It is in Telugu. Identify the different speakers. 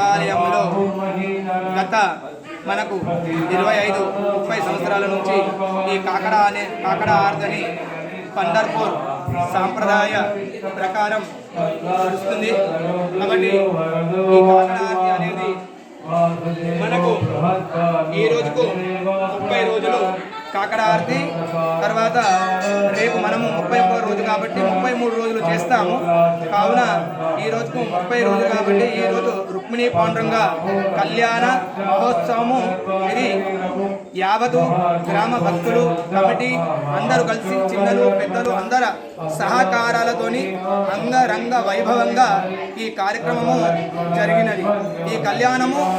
Speaker 1: దేవాలయంలో గత మనకు 25-30 సంవత్సరాల నుంచి ఈ కాకడ ఆర్తని పండర్పూర్ సాంప్రదాయ ప్రకారం నడుస్తుంది. కాబట్టి ఈ కాకడ ఆర్తి అనేది మనకు ఈ రోజుకు 30 రోజులు కాకడ ఆర్తి, తర్వాత రేపు మనము 31వ రోజు కాబట్టి 33 రోజులు చేస్తాము. కావున ఈ రోజుకు 30 రోజులు కాబట్టి ఈ రోజు రుక్మిణీ పాండురంగ కళ్యాణ మహోత్సవము. ఇది యావత్తు గ్రామ భక్తులు కమిటీ అందరూ కలిసి చిన్నలు పెద్దలు అందర సహకారాలతోని అంగరంగ వైభవంగా ఈ కార్యక్రమము జరిగినది. ఈ కళ్యాణము